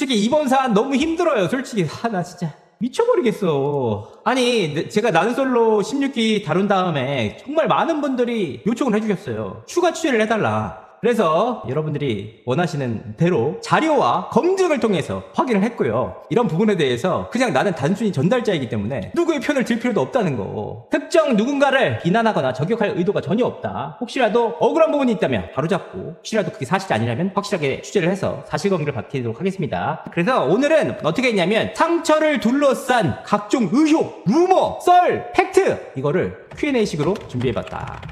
솔직히 이번 사안 너무 힘들어요. 솔직히 나 진짜 미쳐버리겠어. 아니 제가 나는 솔로 16기 다룬 다음에 정말 많은 분들이 요청을 해주셨어요. 추가 취재를 해달라. 그래서 여러분들이 원하시는 대로 자료와 검증을 통해서 확인을 했고요. 이런 부분에 대해서 그냥 나는 단순히 전달자이기 때문에 누구의 편을 들 필요도 없다는 거. 특정 누군가를 비난하거나 저격할 의도가 전혀 없다. 혹시라도 억울한 부분이 있다면 바로잡고, 혹시라도 그게 사실이 아니라면 확실하게 취재를 해서 사실관계를 밝히도록 하겠습니다. 그래서 오늘은 어떻게 했냐면 상처를 둘러싼 각종 의혹, 루머, 썰, 팩트 이거를 Q&A식으로 준비해봤다.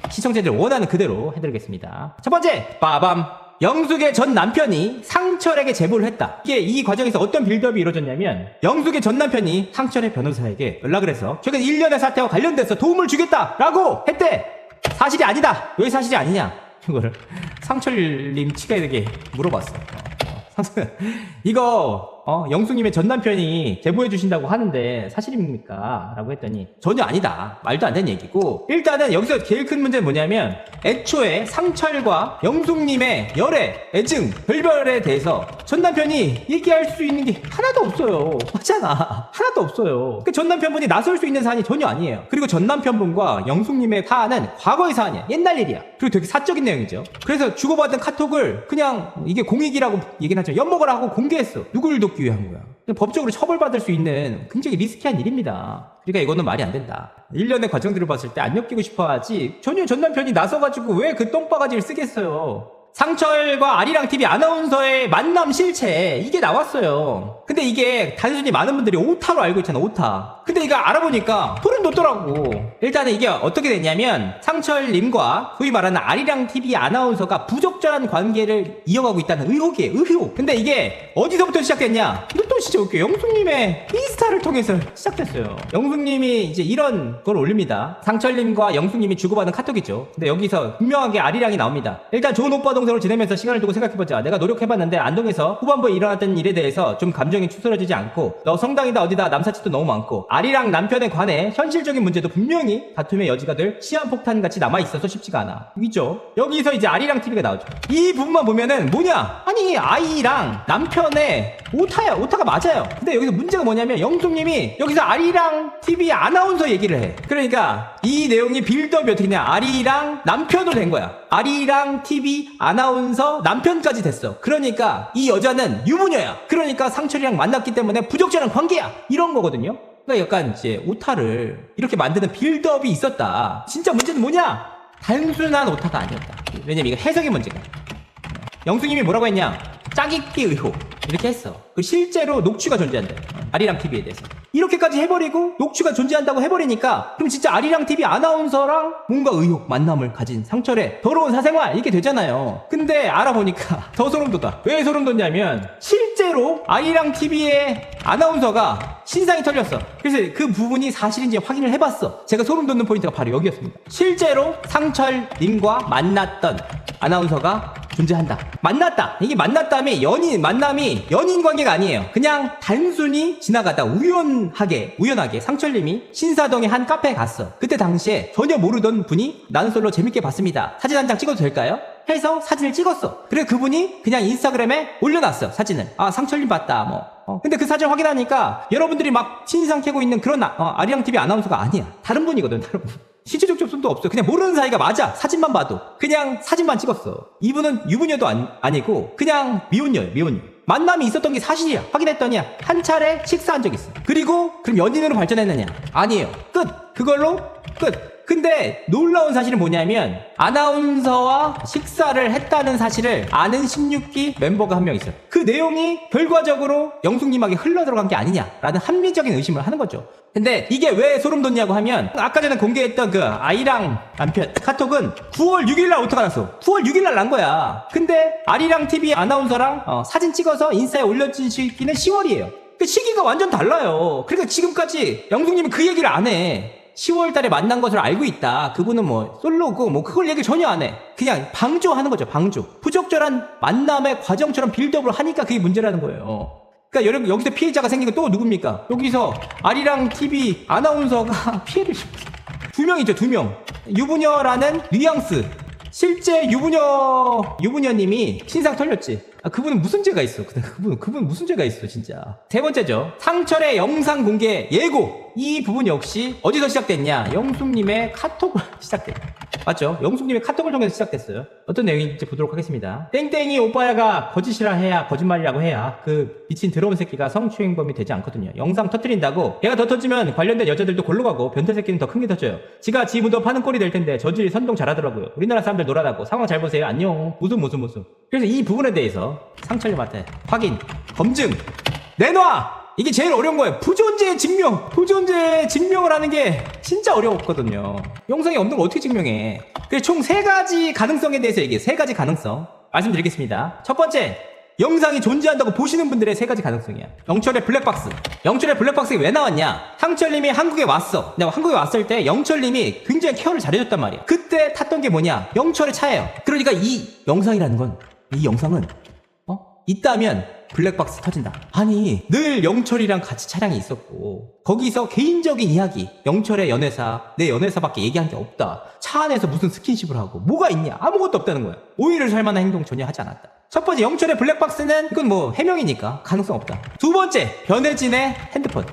시청자들 원하는 그대로 해드리겠습니다. 첫 번째, 빠밤. 영숙의 전 남편이 상철에게 제보를 했다. 이게 이 과정에서 어떤 빌드업이 이루어졌냐면, 영숙의 전 남편이 상철의 변호사에게 연락을 해서 최근 1년의 사태와 관련돼서 도움을 주겠다라고 했대. 사실이 아니다. 왜 사실이 아니냐? 이거를 상철님 측에게 물어봤어. 이거 영숙님의 전 남편이 제보해 주신다고 하는데 사실입니까? 라고 했더니 전혀 아니다. 말도 안 되는 얘기고, 일단은 여기서 제일 큰 문제는 뭐냐면 애초에 상철과 영숙님의 열애, 애증, 별별에 대해서 전 남편이 얘기할 수 있는 게 하나도 없어요. 맞잖아. 하나도 없어요. 그 전 남편분이 나설 수 있는 사안이 전혀 아니에요. 그리고 전 남편분과 영숙님의 사안은 과거의 사안이야. 옛날 일이야. 그리고 되게 사적인 내용이죠. 그래서 주고받은 카톡을 그냥 이게 공익이라고 얘기는 하죠. 엿먹으라 하고 공개했어. 누굴 돕기 위한 거야. 법적으로 처벌받을 수 있는 굉장히 리스키한 일입니다. 그러니까 이거는 말이 안 된다. 1년의 과정들을 봤을 때 안 엮이고 싶어 하지, 전혀 전 남편이 나서가지고 왜 그 똥바가지를 쓰겠어요. 상철과 아리랑TV 아나운서의 만남 실체, 이게 나왔어요. 근데 이게 단순히 많은 분들이 오타로 알고 있잖아, 오타. 근데 이거 알아보니까 소름 돋더라고. 일단은 이게 어떻게 됐냐면, 상철님과 소위 말하는 아리랑TV 아나운서가 부적절한 관계를 이어가고 있다는 의혹이에요, 의혹. 근데 이게 어디서부터 시작됐냐? 이것도 진짜 웃겨. 영숙님의 인스타를 통해서 시작됐어요. 영숙님이 이제 이런 걸 올립니다. 상철님과 영숙님이 주고받은 카톡이죠. 근데 여기서 분명하게 아리랑이 나옵니다. 일단 좋은 오빠 동생으로 지내면서 시간을 두고 생각해보자. 내가 노력해봤는데 안동에서 후반부에 일어났던 일에 대해서 좀 감정이 추스러지지 않고, 너 성당이다 어디다 남사친도 너무 많고, 아리랑 남편에 관해 현실적인 문제도 분명히 다툼의 여지가 될 시한폭탄같이 남아있어서 쉽지가 않아. 있죠. 여기서 이제 아리랑TV가 나오죠. 이 부분만 보면은 뭐냐? 아니 아이랑 남편의 오타야. 오타가 맞아요. 근데 여기서 문제가 뭐냐면, 영숙님이 여기서 아리랑TV 아나운서 얘기를 해. 그러니까 이 내용이 빌드업이 어떻게 되냐, 아리랑 남편으로 된 거야. 아리랑TV 아나운서 남편까지 됐어. 그러니까 이 여자는 유부녀야. 그러니까 상철이랑 만났기 때문에 부적절한 관계야. 이런 거거든요. 그러니까 약간 이제 오타를 이렇게 만드는 빌드업이 있었다. 진짜 문제는 뭐냐? 단순한 오타가 아니었다. 왜냐면 이거 해석의 문제가. 영숙님이 뭐라고 했냐? 짜깁기 의혹 이렇게 했어. 그 실제로 녹취가 존재한대, 아리랑TV에 대해서. 이렇게까지 해버리고 녹취가 존재한다고 해버리니까, 그럼 진짜 아리랑TV 아나운서랑 뭔가 의혹, 만남을 가진 상철의 더러운 사생활, 이게 되잖아요. 근데 알아보니까 더 소름 돋아. 왜 소름 돋냐면, 실제로 아리랑TV의 아나운서가 신상이 털렸어. 그래서 그 부분이 사실인지 확인을 해봤어. 제가 소름 돋는 포인트가 바로 여기였습니다. 실제로 상철님과 만났던 아나운서가 존재한다. 만났다. 이게 만났다며 만남이 연인 관계가 아니에요. 그냥 단순히 지나가다 우연하게 상철님이 신사동의 한 카페에 갔어. 그때 당시에 전혀 모르던 분이 나는 솔로 재밌게 봤습니다. 사진 한 장 찍어도 될까요? 해서 사진을 찍었어. 그래 그분이 그냥 인스타그램에 올려놨어, 사진을. 아, 상철님 봤다 뭐. 근데 그 사진 확인하니까 여러분들이 막 신상 캐고 있는 그런 아리랑TV 아나운서가 아니야. 다른 분이거든, 다른 분. 실질적 접근도 없어. 그냥 모르는 사이가 맞아. 사진만 봐도. 그냥 사진만 찍었어. 이분은 유부녀도 아니고 그냥 미혼녀예요, 미혼녀. 만남이 있었던 게 사실이야. 확인했더니 한 차례 식사한 적 있어. 그리고 그럼 연인으로 발전했느냐? 아니에요. 끝. 그걸로 끝. 근데 놀라운 사실은 뭐냐면, 아나운서와 식사를 했다는 사실을 아는 16기 멤버가 한 명 있어요. 그 내용이 결과적으로 영숙님에게 흘러들어간 게 아니냐라는 합리적인 의심을 하는 거죠. 근데 이게 왜 소름 돋냐고 하면, 아까 전에 공개했던 그 아이랑 남편 카톡은 9월 6일날 오타가 났어. 9월 6일날 난 거야. 근데 아리랑TV 아나운서랑 사진 찍어서 인스타에 올려진 시기는 10월이에요. 그 시기가 완전 달라요. 그러니까 지금까지 영숙님은 그 얘기를 안 해. 10월 달에 만난 것을 알고 있다. 그분은 뭐 솔로고 뭐 그걸 얘기 전혀 안 해. 그냥 방조하는 거죠, 방조. 부적절한 만남의 과정처럼 빌드업을 하니까 그게 문제라는 거예요. 그러니까 여기서 피해자가 생긴 건 또 누굽니까? 여기서 아리랑TV 아나운서가 피해를 입었어요. 2명이죠, 2명. 유부녀라는 뉘앙스. 실제 유부녀님이 신상 털렸지. 그분은 무슨 죄가 있어? 그분 무슨 죄가 있어, 진짜. 세 번째죠. 상철의 영상 공개 예고. 이 부분 역시 어디서 시작됐냐? 영숙님의 카톡을 시작됐다. 맞죠? 영숙님의 카톡을 통해서 시작됐어요. 어떤 내용인지 보도록 하겠습니다. 땡땡이 오빠야가 거짓이라 해야, 거짓말이라고 해야 그 미친 더러운 새끼가 성추행범이 되지 않거든요. 영상 터뜨린다고 걔가 더 터지면 관련된 여자들도 골로 가고 변태 새끼는 더 큰 게 터져요. 지가 지 무덤 파는 꼴이 될 텐데 저질이 선동 잘하더라고요. 우리나라 사람들 놀아다고. 상황 잘 보세요. 안녕. 무슨. 그래서 이 부분에 대해서 상철님한테 확인, 검증, 내놔! 이게 제일 어려운 거예요. 부존재 증명을 하는 게 진짜 어려웠거든요. 영상이 없는 걸 어떻게 증명해? 그래서 총 3가지 가능성에 대해서 얘기해요. 3가지 가능성 말씀드리겠습니다. 첫 번째, 영상이 존재한다고 보시는 분들의 3가지 가능성이야. 영철의 블랙박스. 영철의 블랙박스가 왜 나왔냐? 상철님이 한국에 왔어. 내가 한국에 왔을 때 영철님이 굉장히 케어를 잘해줬단 말이야. 그때 탔던 게 뭐냐? 영철의 차예요. 그러니까 이 영상이라는 건, 이 영상은 있다면 블랙박스 터진다. 아니, 늘 영철이랑 같이 차량이 있었고 거기서 개인적인 이야기, 영철의 연애사, 내 연애사밖에 얘기한 게 없다. 차 안에서 무슨 스킨십을 하고 뭐가 있냐? 아무것도 없다는 거야. 오히려 살 만한 행동 전혀 하지 않았다. 첫 번째, 영철의 블랙박스는 이건 뭐 해명이니까 가능성 없다. 두 번째, 변혜진의 핸드폰.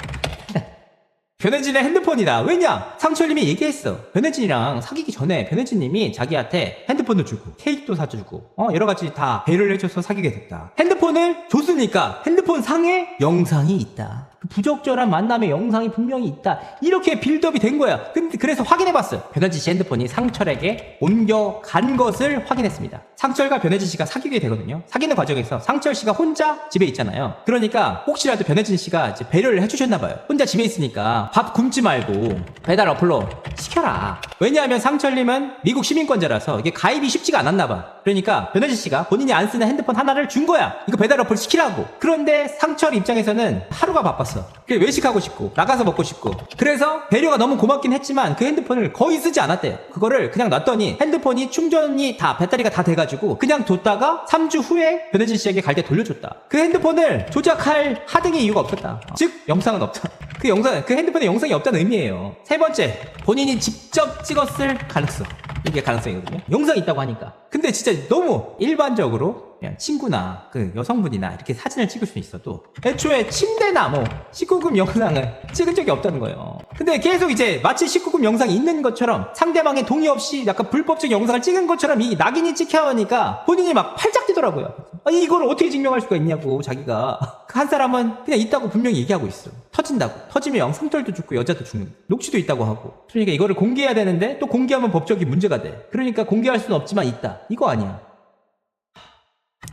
변혜진의 핸드폰이다. 왜냐? 상철님이 얘기했어. 변혜진이랑 사귀기 전에 변혜진님이 자기한테 핸드폰도 주고 케이크도 사주고 여러 가지 다 배려를 해줘서 사귀게 됐다. 핸드폰을 줬으니까 핸드폰 상에 영상이 있다. 부적절한 만남의 영상이 분명히 있다. 이렇게 빌드업이 된 거야. 그래서 확인해봤어요. 변혜진 씨 핸드폰이 상철에게 옮겨간 것을 확인했습니다. 상철과 변혜진 씨가 사귀게 되거든요. 사귀는 과정에서 상철 씨가 혼자 집에 있잖아요. 그러니까 혹시라도 변혜진 씨가 이제 배려를 해주셨나봐요. 혼자 집에 있으니까 밥 굶지 말고 배달 어플로 시켜라. 왜냐하면 상철님은 미국 시민권자라서 이게 가입이 쉽지가 않았나봐. 그러니까 변혜진 씨가 본인이 안 쓰는 핸드폰 하나를 준 거야. 이거 배달 어플 시키라고. 그런데 상철 입장에서는 하루가 바빴어. 외식하고 싶고 나가서 먹고 싶고, 그래서 배려가 너무 고맙긴 했지만 그 핸드폰을 거의 쓰지 않았대요. 그거를 그냥 놨더니 핸드폰이 충전이 다, 배터리가 다 돼가지고 그냥 뒀다가 3주 후에 변혜진 씨에게 갈 때 돌려줬다. 그 핸드폰을 조작할 하등의 이유가 없었다. 즉 영상은 없다. 그 핸드폰에 영상이 없다는 의미예요. 세 번째, 본인이 직접 찍었을 가능성. 이게 가능성이거든요. 영상이 있다고 하니까. 근데 진짜 너무 일반적으로 그냥 친구나 그 여성분이나 이렇게 사진을 찍을 수 있어도 애초에 침대나 뭐 19금 영상을 찍은 적이 없다는 거예요. 근데 계속 이제 마치 19금 영상이 있는 것처럼 상대방의 동의 없이 약간 불법적 영상을 찍은 것처럼 이 낙인이 찍혀오니까 본인이 막 팔짝 뛰더라고요. 아니 이걸 어떻게 증명할 수가 있냐고. 자기가 한 사람은 그냥 있다고 분명히 얘기하고 있어. 터진다고. 터지면 상털도 죽고 여자도 죽는, 녹취도 있다고 하고. 그러니까 이거를 공개해야 되는데 또 공개하면 법적인 문제가 돼. 그러니까 공개할 수는 없지만 있다. 이거 아니야.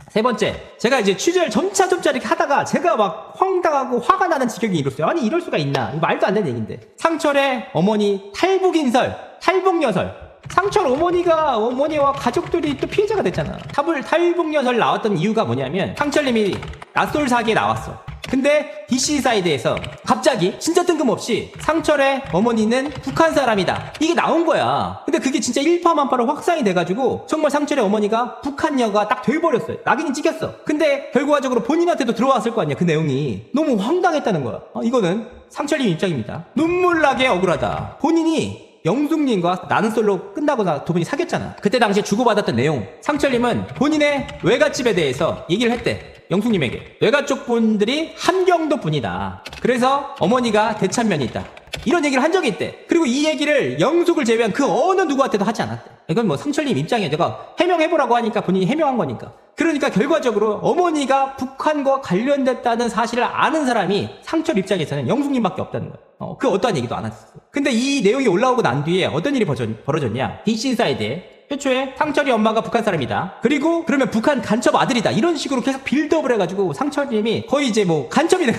세 번째, 제가 이제 취재를 점차 이렇게 하다가 제가 막 황당하고 화가 나는 지경이 이뤘어요. 아니 이럴 수가 있나. 이거 말도 안 되는 얘기인데. 상철의 어머니 탈북인설, 탈북여설. 상철 어머니와 가족들이 또 피해자가 됐잖아. 탈북여설 나왔던 이유가 뭐냐면 상철님이 낯설 사기에 나왔어. 근데 DC 사이드에서 갑자기 진짜 뜬금없이 상철의 어머니는 북한 사람이다, 이게 나온 거야. 근데 그게 진짜 일파만파로 확산이 돼가지고 정말 상철의 어머니가 북한녀가 딱 돼버렸어요. 낙인이 찍혔어. 근데 결과적으로 본인한테도 들어왔을 거 아니야. 그 내용이 너무 황당했다는 거야. 이거는 상철님 입장입니다. 눈물나게 억울하다. 본인이 영숙님과 나는 솔로 끝나고 두 분이 사귀었잖아. 그때 당시에 주고받았던 내용, 상철님은 본인의 외갓집에 대해서 얘기를 했대. 영숙님에게 외가 쪽 분들이 함경도 분이다. 그래서 어머니가 대참면이 있다, 이런 얘기를 한 적이 있대. 그리고 이 얘기를 영숙을 제외한 그 어느 누구한테도 하지 않았대. 이건 뭐 상철님 입장에 내가 해명해보라고 하니까 본인이 해명한 거니까. 그러니까 결과적으로 어머니가 북한과 관련됐다는 사실을 아는 사람이 상철 입장에서는 영숙님밖에 없다는 거야. 그 어떠한 얘기도 안 했어. 근데 이 내용이 올라오고 난 뒤에 어떤 일이 벌어졌냐. DC 사이드에 애초에 상철이 엄마가 북한 사람이다, 그리고 그러면 북한 간첩 아들이다, 이런 식으로 계속 빌드업을 해가지고 상철님이 거의 이제 뭐 간첩이 돼.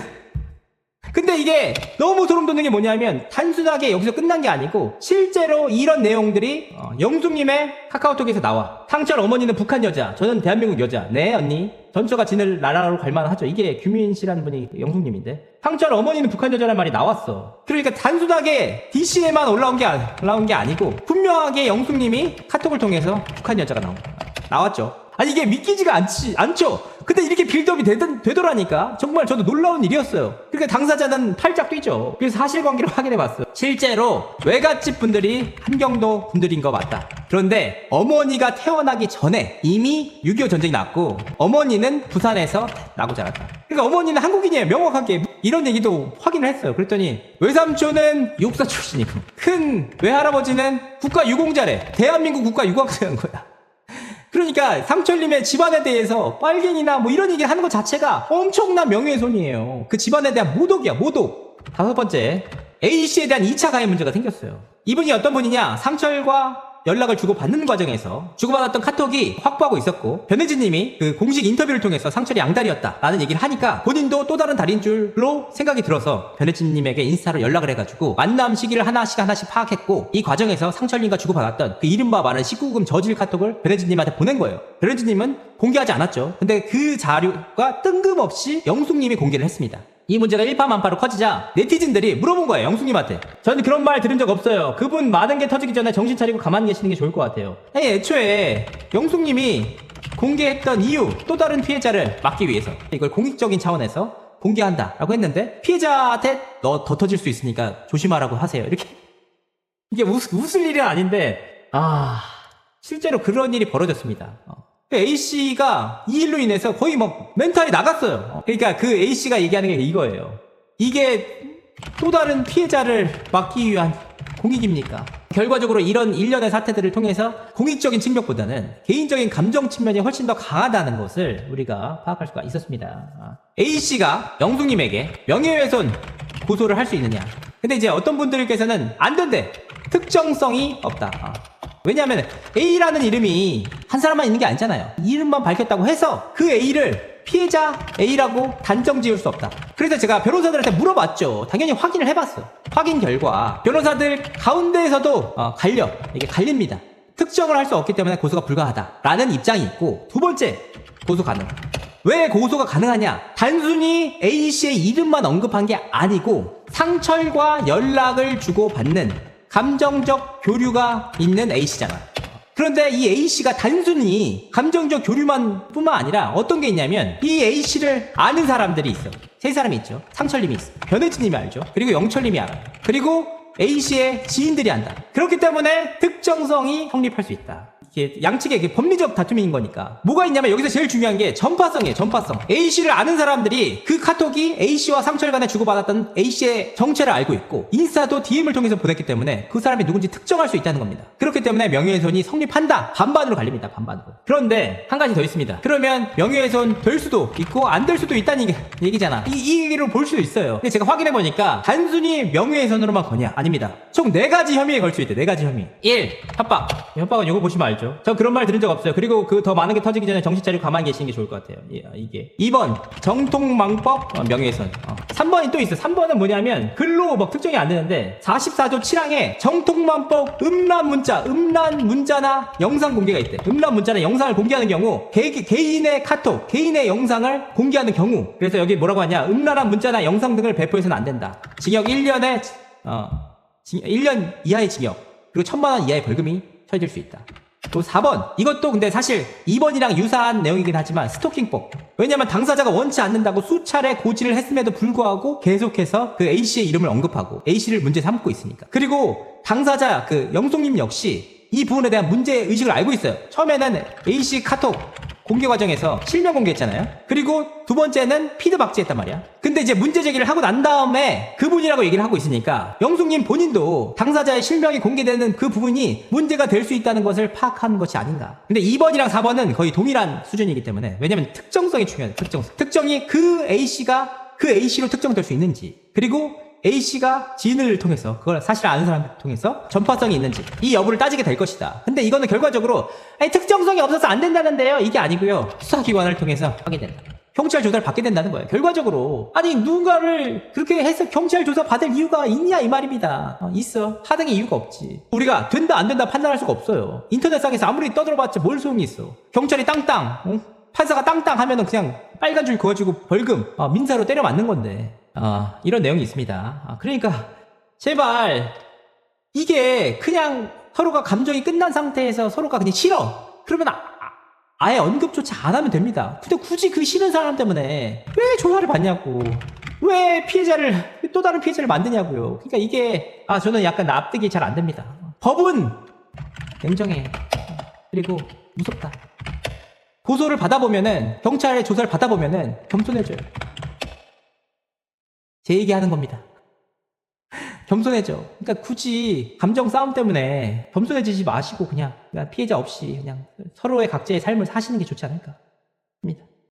근데 이게 너무 소름 돋는 게 뭐냐면 단순하게 여기서 끝난 게 아니고 실제로 이런 내용들이 영숙님의 카카오톡에서 나와. 상철 어머니는 북한 여자, 저는 대한민국 여자. 네 언니, 전처가 지낼 나라로 갈만하죠. 이게 규민 씨라는 분이 영숙님인데 상철 어머니는 북한 여자라는 말이 나왔어. 그러니까 단순하게 DC에만 올라온 게 아니고 분명하게 영숙님이 카톡을 통해서 북한 여자가 나왔죠. 아니 이게 믿기지가 않죠. 근데 이렇게 빌드업이 되더라니까. 정말 저도 놀라운 일이었어요. 그러니까 당사자는 팔짝 뛰죠. 그래서 사실관계를 확인해봤어요. 실제로 외갓집 분들이 한경도 분들인 거 맞다. 그런데 어머니가 태어나기 전에 이미 6.25 전쟁이 났고 어머니는 부산에서 나고 자랐다. 그러니까 어머니는 한국인이에요. 명확하게. 이런 얘기도 확인을 했어요. 그랬더니 외삼촌은 육사 출신이고 큰 외할아버지는 국가유공자래. 대한민국 국가유공자인 거야. 그러니까 상철님의 집안에 대해서 빨갱이나 뭐 이런 얘기를 하는 것 자체가 엄청난 명예훼손이에요. 그 집안에 대한 모독이야, 모독. 5번째, A씨에 대한 2차 가해 문제가 생겼어요. 이분이 어떤 분이냐, 상철과 연락을 주고받는 과정에서 주고받았던 카톡이 확보하고 있었고 변혜진님이 그 공식 인터뷰를 통해서 상철이 양다리였다 라는 얘기를 하니까 본인도 또 다른 다리인 줄로 생각이 들어서 변혜진님에게 인스타로 연락을 해가지고 만남 시기를 하나씩 파악했고 이 과정에서 상철님과 주고받았던 그 이른바 말하는 19금 저질 카톡을 변혜진님한테 보낸 거예요. 변혜진님은 공개하지 않았죠. 근데 그 자료가 뜬금없이 영숙님이 공개를 했습니다. 이 문제가 일파만파로 커지자 네티즌들이 물어본 거예요. 영숙님한테. 저는 그런 말 들은 적 없어요. 그분 많은 게 터지기 전에 정신 차리고 가만히 계시는 게 좋을 것 같아요. 아니, 애초에 영숙님이 공개했던 이유, 또 다른 피해자를 막기 위해서 이걸 공익적인 차원에서 공개한다 라고 했는데 피해자한테 너 더 터질 수 있으니까 조심하라고 하세요. 이렇게. 이게 웃을 일은 아닌데 실제로 그런 일이 벌어졌습니다. A씨가 이 일로 인해서 거의 막 멘탈이 나갔어요. 그러니까 그 A씨가 얘기하는 게 이거예요. 이게 또 다른 피해자를 막기 위한 공익입니까? 결과적으로 이런 일련의 사태들을 통해서 공익적인 측면보다는 개인적인 감정 측면이 훨씬 더 강하다는 것을 우리가 파악할 수가 있었습니다. A씨가 영숙님에게 명예훼손 고소를 할 수 있느냐? 근데 이제 어떤 분들께서는 안 된대. 특정성이 없다. 왜냐하면 A라는 이름이 한 사람만 있는 게 아니잖아요. 이름만 밝혔다고 해서 그 A를 피해자 A라고 단정 지을 수 없다. 그래서 제가 변호사들한테 물어봤죠. 당연히 확인을 해봤어. 확인 결과 변호사들 가운데에서도 이게 갈립니다. 특정을 할 수 없기 때문에 고소가 불가하다라는 입장이 있고, 두 번째, 고소 가능. 왜 고소가 가능하냐? 단순히 A씨의 이름만 언급한 게 아니고 상철과 연락을 주고받는 감정적 교류가 있는 A씨잖아. 그런데 이 A씨가 단순히 감정적 교류만 뿐만 아니라 어떤 게 있냐면 이 A씨를 아는 사람들이 있어. 세 사람이 있죠. 상철님이 있어. 변혜진님이 알죠. 그리고 영철님이 알아요. 그리고 A씨의 지인들이 안다. 그렇기 때문에 특정성이 성립할 수 있다. 이게 양측의 법리적 다툼인 거니까. 뭐가 있냐면 여기서 제일 중요한 게 전파성이에요. 전파성. A씨를 아는 사람들이 그 카톡이 A씨와 상철 간에 주고받았던 A씨의 정체를 알고 있고 인스타도 DM을 통해서 보냈기 때문에 그 사람이 누군지 특정할 수 있다는 겁니다. 그렇기 때문에 명예훼손이 성립한다. 반반으로 갈립니다. 반반으로. 그런데 한 가지 더 있습니다. 그러면 명예훼손 될 수도 있고 안 될 수도 있다는 얘기잖아. 이 얘기로 볼 수도 있어요. 근데 제가 확인해보니까 단순히 명예훼손으로만 거냐? 아닙니다. 총 4가지 혐의에 걸 수 있대. 4가지 혐의. 1. 협박. 협박은 이거 보시면 알죠. 저 그런 말 들은 적 없어요. 그리고 그 더 많은 게 터지기 전에 정신 차리고 가만히 계시는 게 좋을 것 같아요. 이게 2번 정통망법 명예훼손. 3번이 또 있어. 3번은 뭐냐면 글로 막 특정이 안 되는데 44조 7항에 정통망법 음란 문자나 영상 공개가 있대. 음란 문자나 영상을 공개하는 경우 개인의 카톡, 개인의 영상을 공개하는 경우, 그래서 여기 뭐라고 하냐, 음란한 문자나 영상 등을 배포해서는 안 된다. 징역 1년 이하의 징역, 그리고 1,000만 원 이하의 벌금이 처해질 수 있다. 또 4번, 이것도 근데 사실 2번이랑 유사한 내용이긴 하지만 스토킹법. 왜냐면 당사자가 원치 않는다고 수차례 고지를 했음에도 불구하고 계속해서 그 A씨의 이름을 언급하고 A씨를 문제 삼고 있으니까. 그리고 당사자 그 영숙님 역시 이 부분에 대한 문제의식을 알고 있어요. 처음에는 A씨 카톡 공개 과정에서 실명 공개했잖아요. 그리고 두 번째는 피드 박제했단 말이야. 근데 이제 문제 제기를 하고 난 다음에 그분이라고 얘기를 하고 있으니까 영숙님 본인도 당사자의 실명이 공개되는 그 부분이 문제가 될 수 있다는 것을 파악하는 것이 아닌가. 근데 2번이랑 4번은 거의 동일한 수준이기 때문에, 왜냐면 특정성이 중요해요. 특정이 그 A씨가 그 A씨로 특정될 수 있는지, 그리고 A씨가 지인을 통해서, 그걸 사실 아는 사람을 통해서 전파성이 있는지, 이 여부를 따지게 될 것이다. 근데 이거는 결과적으로 특정성이 없어서 안 된다는데요, 이게 아니고요, 수사기관을 통해서 하게 된다. 경찰 조사를 받게 된다는 거예요. 결과적으로. 아니, 누군가를 그렇게 해서 경찰 조사 받을 이유가 있냐 이 말입니다. 있어. 하등의 이유가 없지. 우리가 된다 안 된다 판단할 수가 없어요. 인터넷상에서 아무리 떠들어봤자 뭘 소용이 있어. 경찰이 땅땅, 판사가 땅땅 하면은 그냥 빨간 줄 그어지고 벌금, 민사로 때려 맞는 건데. 이런 내용이 있습니다. 그러니까 제발 이게 그냥 서로가 감정이 끝난 상태에서 서로가 그냥 싫어. 그러면 아예 언급조차 안 하면 됩니다. 근데 굳이 그 싫은 사람 때문에 왜 조사를 받냐고. 왜 또 다른 피해자를 만드냐고요. 그러니까 이게, 저는 약간 납득이 잘 안 됩니다. 법은 냉정해. 그리고 무섭다. 고소를 받아보면은, 경찰의 조사를 받아보면은 겸손해져요. 제 얘기하는 겁니다. 겸손해져. 그러니까 굳이 감정 싸움 때문에 겸손해지지 마시고 그냥 피해자 없이 그냥 서로의 각자의 삶을 사시는 게 좋지 않을까.